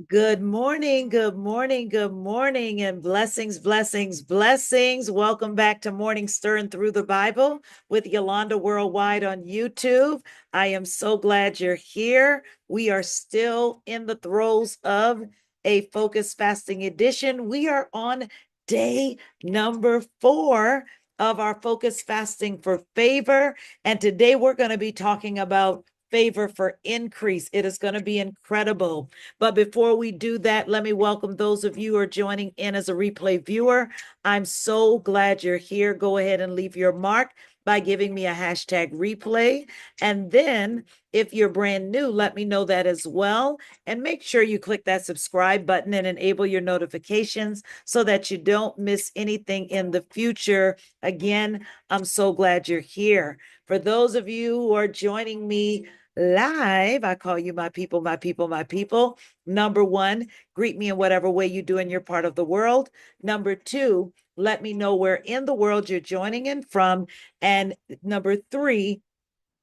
Good morning, good morning, good morning, and blessings, blessings, blessings. Welcome back to Morning Stirring Through the Bible with Yolanda Worldwide on YouTube. I am so glad you're here. We are still in the throes of a focus fasting edition. We are on day number 4 of our focus fasting for favor. And today we're going to be talking about favor for increase. It is going to be incredible. But before we do that, let me welcome those of you who are joining in as a replay viewer. I'm so glad you're here. Go ahead and leave your mark by giving me a hashtag replay. And then if you're brand new, let me know that as well. And make sure you click that subscribe button and enable your notifications so that you don't miss anything in the future. Again, I'm so glad you're here. For those of you who are joining me live, I call you my people, my people, my people. Number one, greet me in whatever way you do in your part of the world. Number two, let me know where in the world you're joining in from. And number three,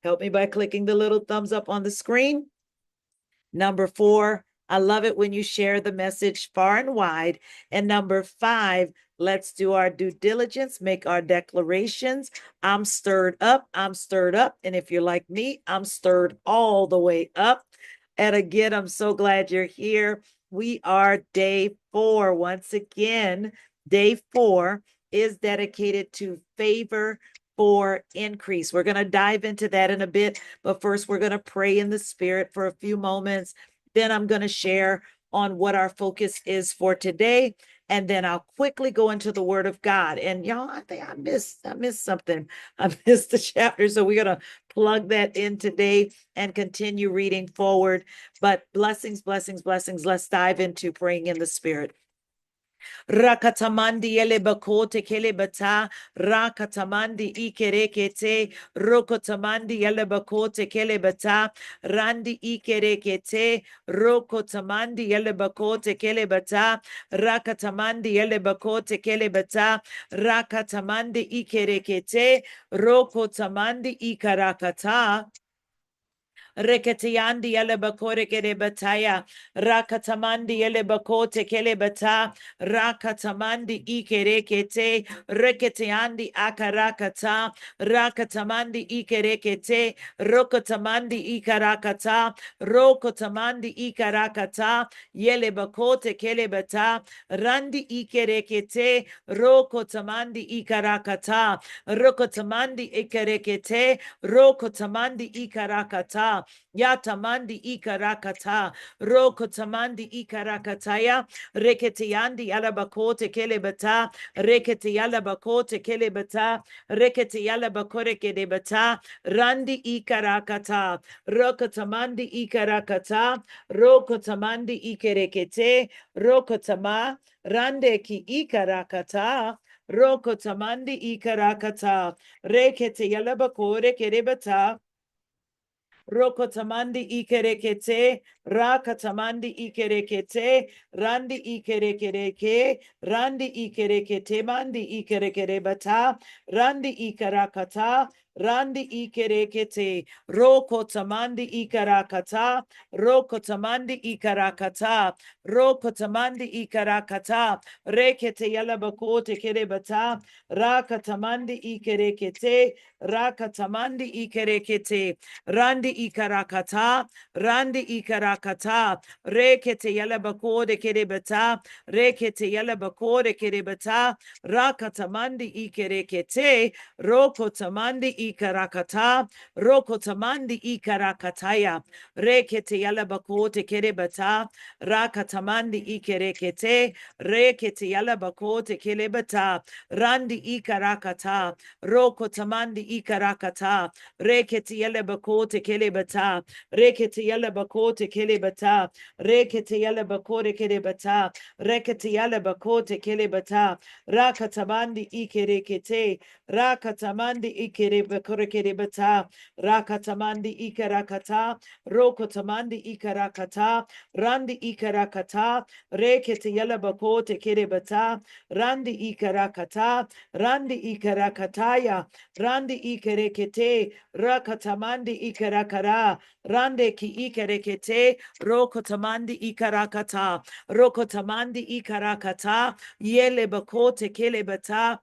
help me by clicking the little thumbs up on the screen. Number four, I love it when you share the message far and wide. And number five, let's do our due diligence, make our declarations. I'm stirred up. I'm stirred up. And if you're like me, I'm stirred all the way up. And again, I'm so glad you're here. We are day 4. Once again, day 4 is dedicated to favor for increase. We're going to dive into that in a bit, but first we're going to pray in the spirit for a few moments. Then I'm going to share on what our focus is for today. And then I'll quickly go into the word of God. And y'all, I think I missed something. I missed the chapter. So we're going to plug that in today and continue reading forward. But blessings, blessings, blessings. Let's dive into praying in the spirit. Rakatamandi elebakote kelebata, rakatamandi ikerekete, rokotamandi elebakote kelebata, randi ikerekete, rokotamandi elebakote kelebata, rakatamandi elebakote kelebata, rakatamandi ikerekete, rokotamandi ikarakata. Reketiandi elebakore kerebataya, rakatamandi elebakote kelebata, rakatamandi ikerekete, reketiandi akarakata, rakatamandi ikerekete, rokotamandi ikarakata, rokotamandi ikarakata, yelebakote kelebata, randi ikerekete, rokotamandi ikarakata, rokotamandi ikerekete, rokotamandi ikarakata. Yatamandi ikarakata, rokotamandi ikarakataya, reketiandi alabakote kelebata, reketi alabakote kelebata, reketi alabakore kelebata, randi ikarakata, rokotamandi ikarakata, rokotamandi ikerekete, rokotama, rande ki ikarakata, rokotamandi ikarakata, reketi alabakore kelebata, rokotamandi ikerekete, rakatamandi ikerekete, randi ikerekereke, randi ikerekete, mandi ikerekerebata, randi ikarakata, randi ikerekete, rokotamandi ikarakata, rokotamandi ikarakata, rokotamandi ikarakata, rekete yalabakote kerebata, rakatamandi ikerekete, rakatamandi ikerekete, randi ikarakata, randi ikarakata, rekete yalabakode kerebata, rekete yalabakode kerebata, rakatamandi ikerekete, rokotamandi ikarakata, rokotamandi ikarakataya, rekete yalabakote kerebata, rakatamandi ikerekete, rekete yalabakote kerebata, randi ikarakata, rokotamandi ikarakata, rekete yalabakote kelebata, rekete yalabakote kelebata, rekete yalabakote kelebata, rekete yalabakote kelebata, rakatamandi ikerekete, rakatamandi bata, rakatamandi ikarakata, rokotamandi ikarakata, randi ikarakata, rekete yala bakote kiribata, randi ikarakata, randi ikarakataya, randi ikarekete, rakatamandi ikarakara, rande ki ikarekete, rokotamandi ikarakata, rokotamandi ikarakata, yele bakote kelebata,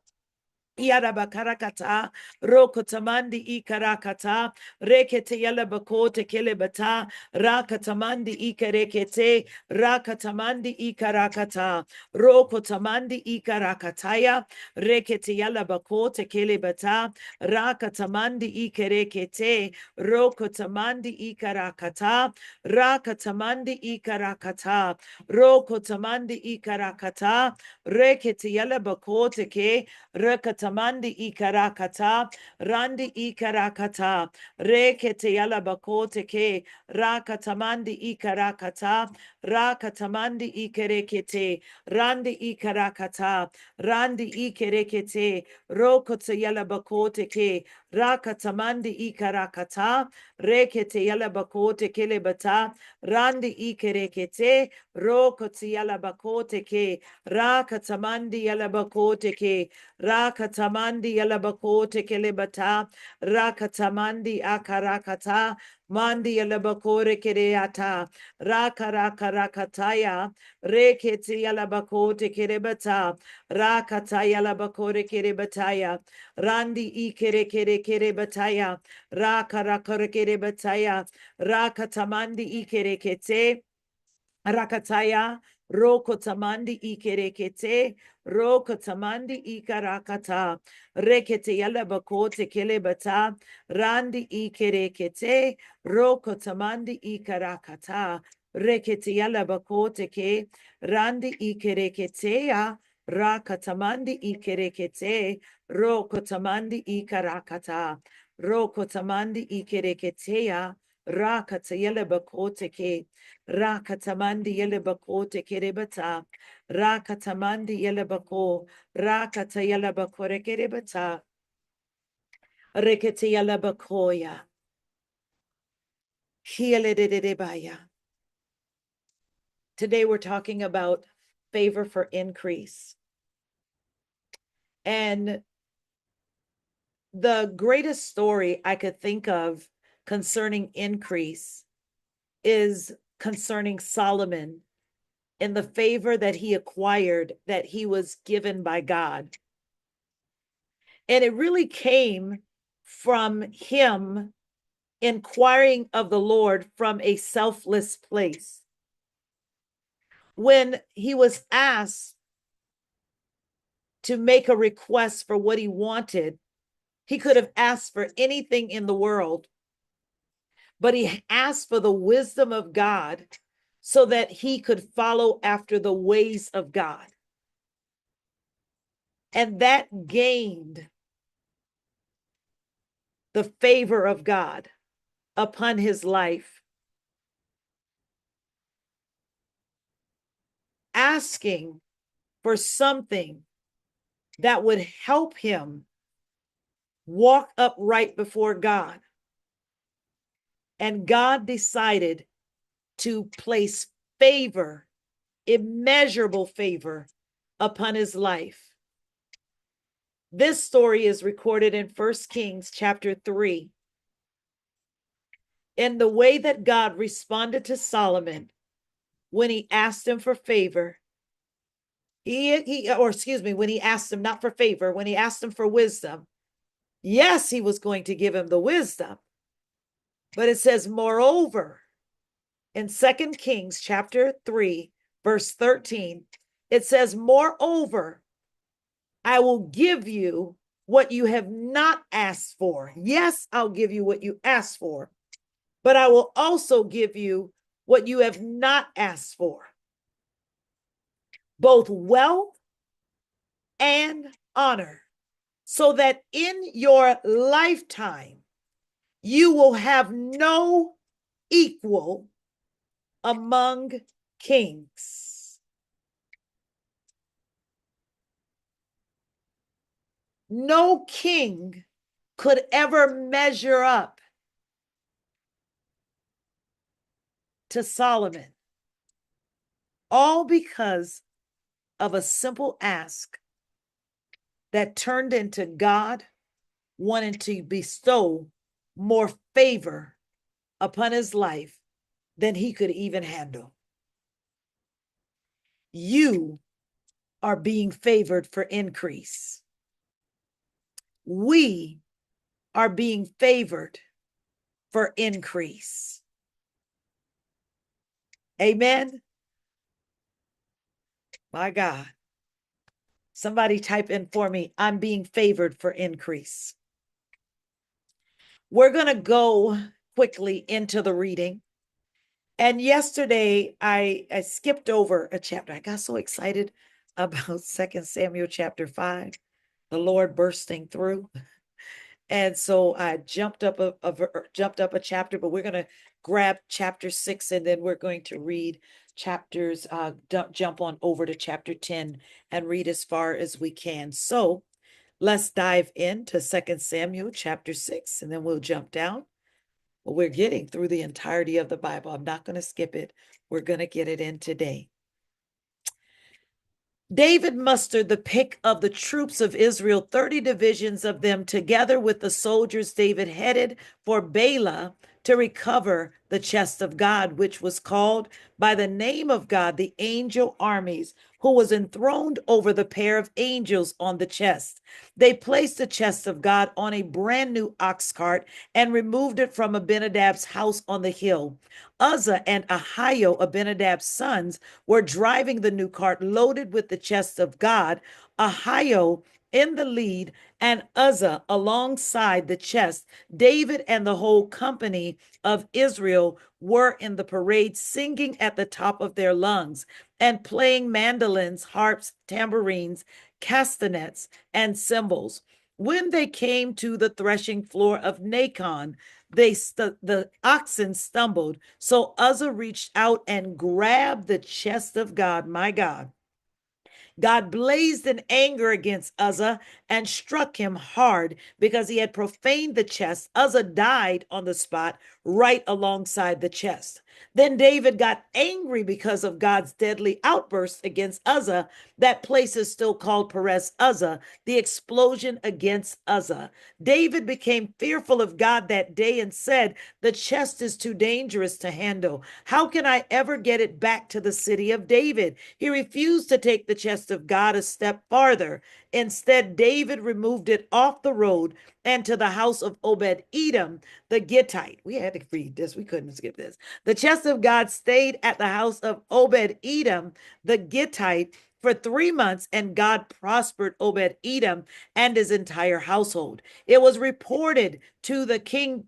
Yarabakarakata, Rokotamandi ikarakata, Rekete yalabakote kelebata, Rakatamandi ikarekete, Rakatamandi ikarakata, Rokotamandi ikarakataya, Rekete yalabakote kelebata, Rakatamandi ikarekete, Rokotamandi ikarakata, Rakatamandi ikarakata, Rokotamandi ikarakata, Rekete yalabakote ke, Rekatamandi ikarakata, randi ikarakata, rekete yalabakote ke, rakatamandi ikarakata, rakatamandi ikerekete, randi ikarakata, randi ikerekete, rokote yalabakote ke, rakatamandi ikarakata, rekete yalabakote kelebata, randi ikerekete, rokote yalabakote ke, rakatamandi yalabakote ke, Rakatamandi yalabakote kelebata, rakatamandi akarakata, mandi yalabakore kereata, rakarakarakatataya, reketi yalabakote kerebata, rakata yalabakore kerebataya, randi ikere kere kerebataya, rakarakare kerebataya, rakatamandi ikere kete, Rakataya, Rokotamandi ikerekete, Rokotamandi ikarakata, Rekete yalabakote kelebata, Randi ikerekete, Rokotamandi ikarakata, Rekete yalabakote ke, Randi ikereketea, Rakatamandi ikerekete, Rokotamandi ikarakata, Rokotamandi ikereketea, Rakatayalabakote ke, Rakatamandi yelebakote kerebata, Rakatamandi yelebako, Rakatayalabakore kerebata, Reketayalabakoya, Hieledebaya. Today we're talking about favor for increase. And the greatest story I could think of concerning increase is concerning Solomon and the favor that he acquired, that he was given by God. And it really came from him inquiring of the Lord from a selfless place. When he was asked to make a request for what he wanted, he could have asked for anything in the world, but he asked for the wisdom of God so that he could follow after the ways of God. And that gained the favor of God upon his life. Asking for something that would help him walk upright before God. And God decided to place favor, immeasurable favor, upon his life. This story is recorded in 1 Kings chapter 3. And the way that God responded to Solomon when he asked him for favor, when he asked him not for favor, when he asked him for wisdom, yes, he was going to give him the wisdom. But it says, moreover, in 2 Kings chapter 3, verse 13, it says, moreover, I will give you what you have not asked for. Yes, I'll give you what you asked for, but I will also give you what you have not asked for, both wealth and honor, so that in your lifetime you will have no equal among kings. No king could ever measure up to Solomon, all because of a simple ask that turned into God wanting to bestow more favor upon his life than he could even handle. You are being favored for increase. We are being favored for increase. Amen. My God. Somebody type in for me, I'm being favored for increase. We're going to go quickly into the reading. And yesterday I skipped over a chapter. I got so excited about 2 Samuel chapter 5, the Lord bursting through. And so I jumped up a chapter, but we're going to grab chapter 6 and then we're going to read chapters, jump on over to chapter 10 and read as far as we can. So let's dive into 2 Samuel chapter 6 and then we'll jump down. Well, we're getting through the entirety of the Bible. I'm not going to skip it. We're going to get it in today. David mustered the pick of the troops of Israel, 30 divisions of them, together with the soldiers David headed for Baalah to recover the chest of God, which was called by the name of God, the angel armies, who was enthroned over the pair of angels on the chest. They placed the chest of God on a brand new ox cart and removed it from Abinadab's house on the hill. Uzzah and Ahio, Abinadab's sons, were driving the new cart loaded with the chest of God, Ahio in the lead and Uzzah alongside the chest. David and the whole company of Israel were in the parade, singing at the top of their lungs and playing mandolins, harps, tambourines, castanets, and cymbals. When they came to the threshing floor of Nacon, the oxen stumbled. So Uzzah reached out and grabbed the chest of God, my God. God blazed in anger against Uzzah and struck him hard because he had profaned the chest. Uzzah died on the spot right alongside the chest. Then David got angry because of God's deadly outburst against Uzzah. That place is still called Perez Uzzah, the explosion against Uzzah. David became fearful of God that day and said, the chest is too dangerous to handle. How can I ever get it back to the city of David? He refused to take the chest of God a step farther. Instead, David removed it off the road and to the house of Obed-Edom, the Gittite. We had to read this. We couldn't skip this. The chest of God stayed at the house of Obed-Edom, the Gittite, for 3 months, and God prospered Obed-Edom and his entire household. It was reported to King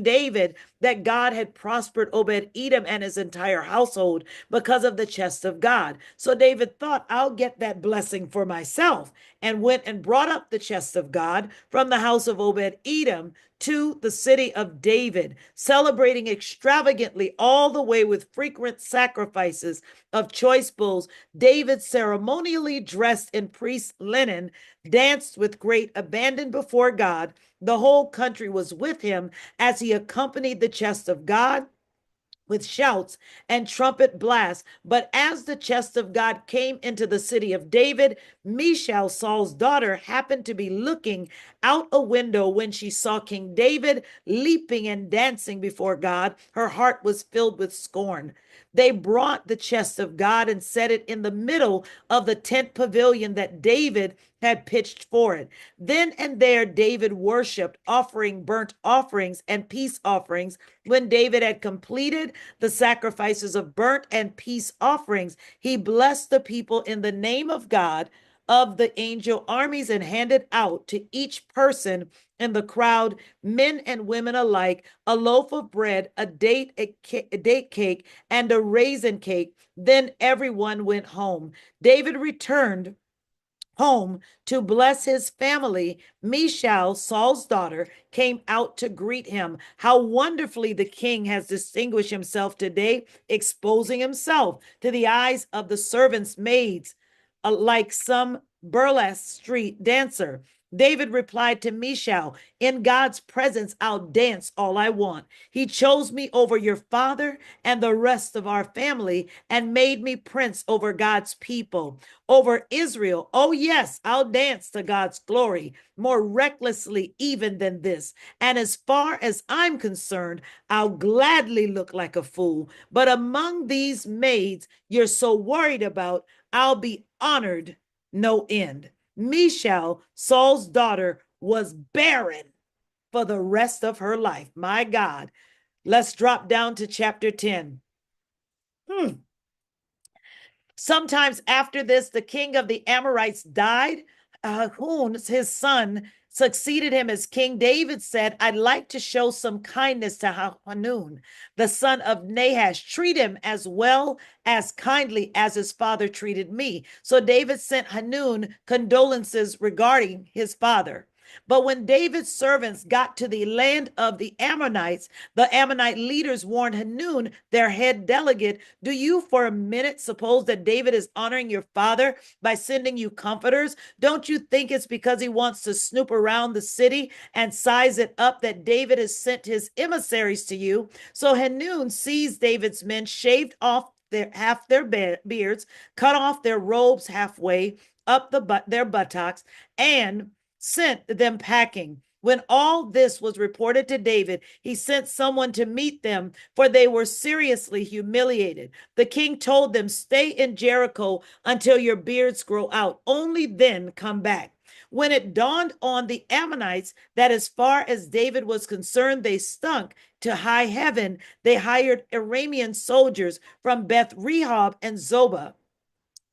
David, that God had prospered Obed-Edom and his entire household because of the chest of God. So David thought, I'll get that blessing for myself, and went and brought up the chest of God from the house of Obed-Edom to the city of David, celebrating extravagantly all the way with frequent sacrifices of choice bulls. David ceremonially dressed in priest's linen, danced with great abandon before God. The whole country was with him as he accompanied the chest of God with shouts and trumpet blasts. But as the chest of God came into the city of David, Michal, Saul's daughter, happened to be looking out a window when she saw King David leaping and dancing before God. Her heart was filled with scorn. They brought the chest of God and set it in the middle of the tent pavilion that David had pitched for it. Then and there David worshiped, offering burnt offerings and peace offerings. When David had completed the sacrifices of burnt and peace offerings, he blessed the people in the name of God of the angel armies and handed out to each person in the crowd, men and women alike, a loaf of bread, a date cake, and a raisin cake. Then everyone went home. David returned home to bless his family. Michal, Saul's daughter, came out to greet him. How wonderfully the king has distinguished himself today, exposing himself to the eyes of the servants' maids, like some burlesque street dancer. David replied to Michal, in God's presence, I'll dance all I want. He chose me over your father and the rest of our family and made me prince over God's people, over Israel. Oh, yes, I'll dance to God's glory more recklessly even than this. And as far as I'm concerned, I'll gladly look like a fool. But among these maids you're so worried about, I'll be honored no end. Michal, Saul's daughter, was barren for the rest of her life. My God. Let's drop down to chapter 10. Sometimes after this, the king of the Amorites died. Hun, his son, succeeded him as king. David said, I'd like to show some kindness to Hanun, the son of Nahash. Treat him as well as kindly as his father treated me. So David sent Hanun condolences regarding his father. But when David's servants got to the land of the Ammonites, the Ammonite leaders warned Hanun, their head delegate, do you for a minute suppose that David is honoring your father by sending you comforters? Don't you think it's because he wants to snoop around the city and size it up that David has sent his emissaries to you? So Hanun seized David's men, shaved off half their beards, cut off their robes halfway up their buttocks, and sent them packing. When all this was reported to David, he sent someone to meet them, for they were seriously humiliated. The king told them, stay in Jericho until your beards grow out. Only then come back. When it dawned on the Ammonites that as far as David was concerned, they stunk to high heaven, they hired Aramean soldiers from Beth Rehob and Zobah,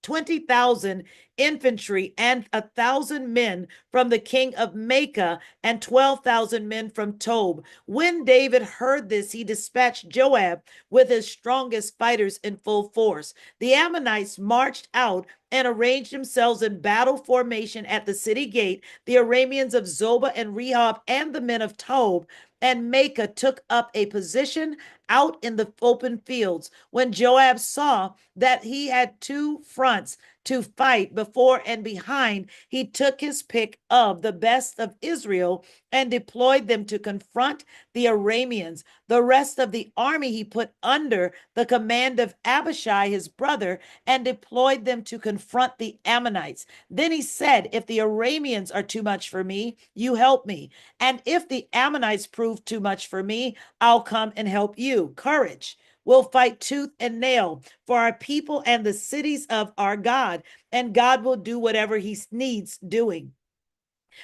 20,000 infantry and 1,000 men from the king of Maacah and 12,000 men from Tob. When David heard this, he dispatched Joab with his strongest fighters in full force. The Ammonites marched out and arranged themselves in battle formation at the city gate. The Arameans of Zobah and Rehob and the men of Tob and Maacah took up a position out in the open fields. When Joab saw that he had two fronts to fight before and behind, he took his pick of the best of Israel and deployed them to confront the Arameans. The rest of the army he put under the command of Abishai, his brother, and deployed them to confront the Ammonites. Then he said, if the Arameans are too much for me, you help me. And if the Ammonites prove too much for me, I'll come and help you. Courage. We'll fight tooth and nail for our people and the cities of our God, and God will do whatever he needs doing.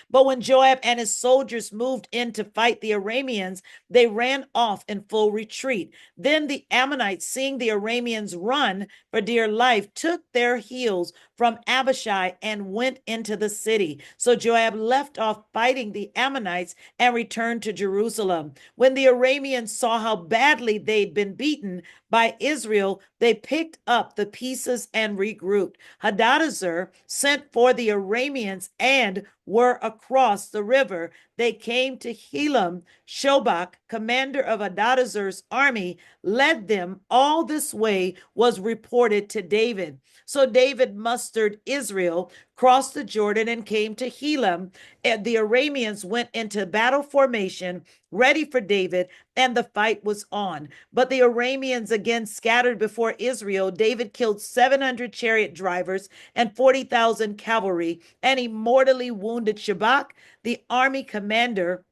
But when Joab and his soldiers moved in to fight the Arameans, they ran off in full retreat. Then the Ammonites, seeing the Arameans run for dear life, took their heels from Abishai and went into the city. So Joab left off fighting the Ammonites and returned to Jerusalem. When the Arameans saw how badly they'd been beaten by Israel, they picked up the pieces and regrouped. Hadadezer sent for the Arameans and were across the river. They came to Helam. Shobach, commander of Hadadezer's army, led them. All this way was reported to David. So David mustered Israel, crossed the Jordan, and came to Helam. And the Arameans went into battle formation, ready for David, and the fight was on. But the Arameans again scattered before Israel. David killed 700 chariot drivers and 40,000 cavalry, and he mortally wounded Shobach, the army commander,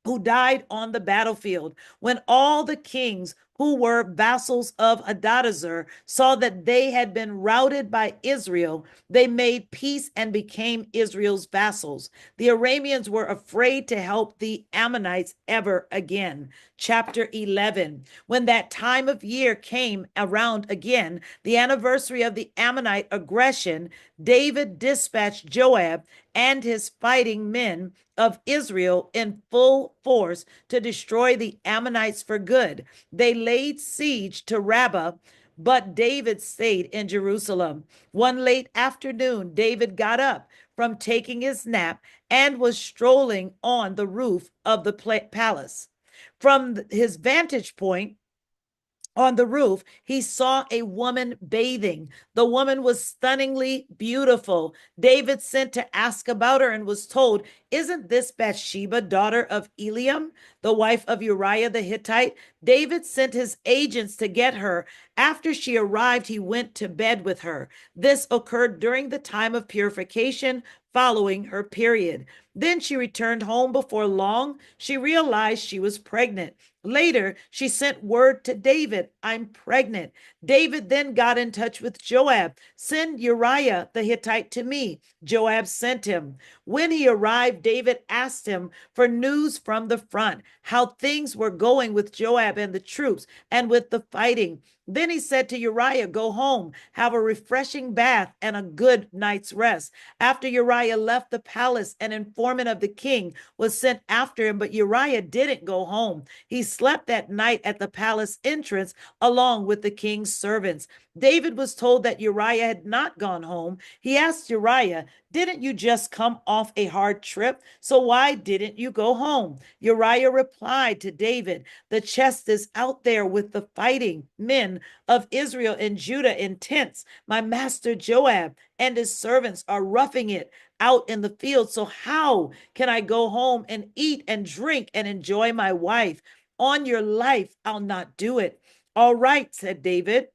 who died on the battlefield. When all the kings who were vassals of Hadadezer saw that they had been routed by Israel, they made peace and became Israel's vassals. The Arameans were afraid to help the Ammonites ever again. Chapter 11. When that time of year came around again, the anniversary of the Ammonite aggression, David dispatched Joab and his fighting men of Israel in full force to destroy the Ammonites for good. They laid siege to Rabbah, but David stayed in Jerusalem. One late afternoon, David got up from taking his nap and was strolling on the roof of the palace. From his vantage point, on the roof, he saw a woman bathing. The woman was stunningly beautiful. David sent to ask about her and was told, "Isn't this Bathsheba, daughter of Eliam, the wife of Uriah the Hittite?" David sent his agents to get her. After she arrived, he went to bed with her. This occurred during the time of purification following her period. Then she returned home. Before long, she realized she was pregnant. Later, she sent word to David, "I'm pregnant." David then got in touch with Joab. "Send Uriah the Hittite to me." Joab sent him. When he arrived, David asked him for news from the front, how things were going with Joab and the troops and with the fighting. Then he said to Uriah, "Go home, have a refreshing bath and a good night's rest." After Uriah left the palace, an informant of the king was sent after him, but Uriah didn't go home. He slept that night at the palace entrance along with the king's servants. David was told that Uriah had not gone home. He asked Uriah, "Didn't you just come off a hard trip? So why didn't you go home?" Uriah replied to David, "The chest is out there with the fighting men of Israel and Judah in tents. My master Joab and his servants are roughing it out in the field. So how can I go home and eat and drink and enjoy my wife? On your life, I'll not do it." "All right," said David.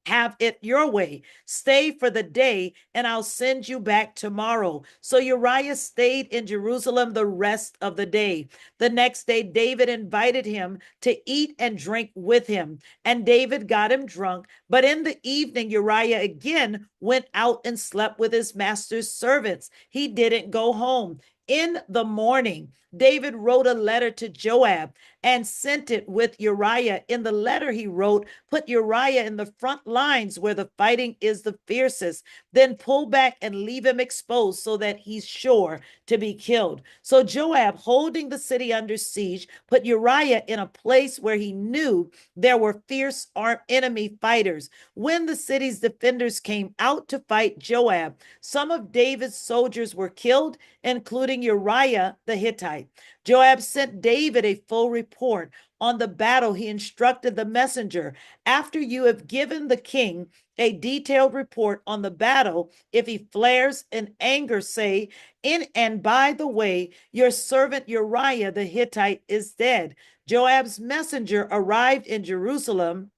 "Have it your way. Stay for the day, and I'll send you back tomorrow." So Uriah stayed in Jerusalem the rest of the day. The next day, David invited him to eat and drink with him, and David got him drunk. But in the evening, Uriah again went out and slept with his master's servants. He didn't go home. In the morning, David wrote a letter to Joab and sent it with Uriah. In the letter he wrote, "Put Uriah in the front lines where the fighting is the fiercest. Then pull back and leave him exposed so that he's sure to be killed." So Joab, holding the city under siege, put Uriah in a place where he knew there were fierce enemy fighters. When the city's defenders came out to fight Joab, some of David's soldiers were killed, including Uriah the Hittite. Joab sent David a full report on the battle. He instructed the messenger, "After you have given the king a detailed report on the battle, if he flares in anger, say, and by the way, your servant Uriah the Hittite is dead." Joab's messenger arrived in Jerusalem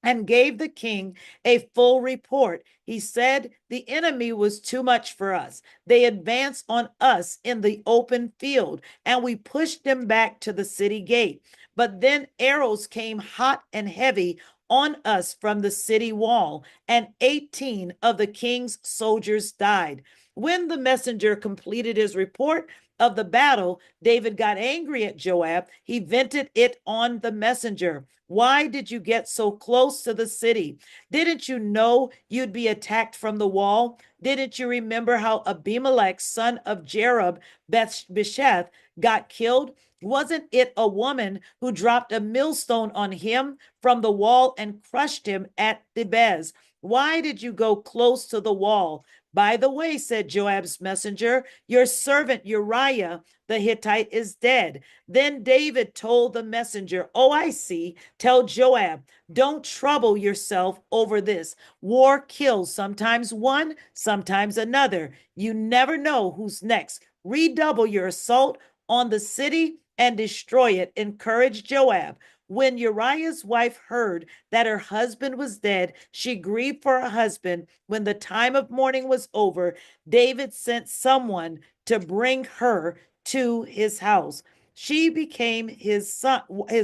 and gave the king a full report. He said, "The enemy was too much for us. They advanced on us in the open field, and we pushed them back to the city gate. But then arrows came hot and heavy on us from the city wall, and 18 of the king's soldiers died." When the messenger completed his report of the battle, David got angry at Joab. He vented it on the messenger. "Why did you get so close to the city? Didn't you know you'd be attacked from the wall? Didn't you remember how Abimelech, son of Jerub Besheth, got killed? Wasn't it a woman who dropped a millstone on him from the wall and crushed him at Thebez? Why did you go close to the wall? By the way," said Joab's messenger, "your servant Uriah the Hittite is dead." Then David told the messenger, "Oh, I see. Tell Joab, don't trouble yourself over this. War kills sometimes one, sometimes another. You never know who's next. Redouble your assault on the city and destroy it." Encourage Joab. When Uriah's wife heard that her husband was dead, she grieved for her husband. When the time of mourning was over, David sent someone to bring her to his house. She became his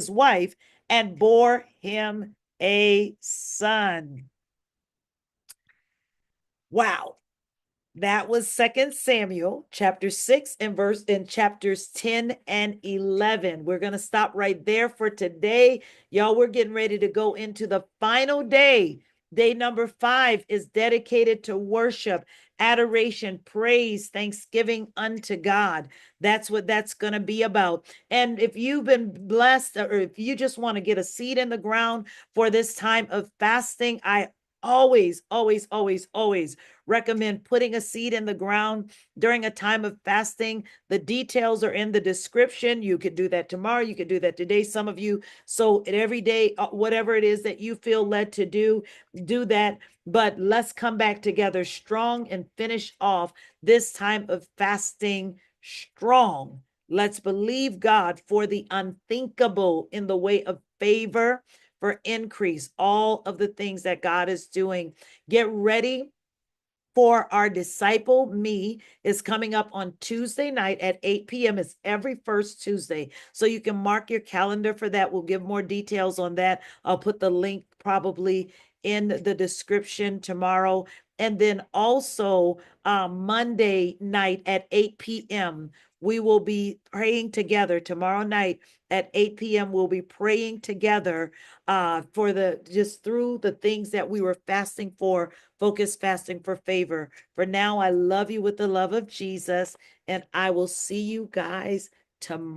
wife, and bore him a son. Wow. That was 2 Samuel chapter 6 and verse in chapters 10 and 11. We're going to stop right there for today. Y'all, we're getting ready to go into the final day. Day number 5 is dedicated to worship, adoration, praise, thanksgiving unto God. That's what that's going to be about. And if you've been blessed, or if you just want to get a seed in the ground for this time of fasting, I always, always, always, always recommend putting a seed in the ground during a time of fasting. The details are in the description. You could do that tomorrow. You could do that today. Some of you, so every day, whatever it is that you feel led to do that. But let's come back together strong and finish off this time of fasting strong. Let's believe God for the unthinkable in the way of favor, for increase, all of the things that God is doing. Get ready for our Disciple Me is coming up on Tuesday night at 8 p.m. It's every first Tuesday. So you can mark your calendar for that. We'll give more details on that. I'll put the link probably in the description tomorrow. And then also Monday night at 8 p.m., we will be praying together. Tomorrow night at 8 p.m., we'll be praying together for just through the things that we were fasting for, focus fasting for favor. For now, I love you with the love of Jesus, and I will see you guys tomorrow.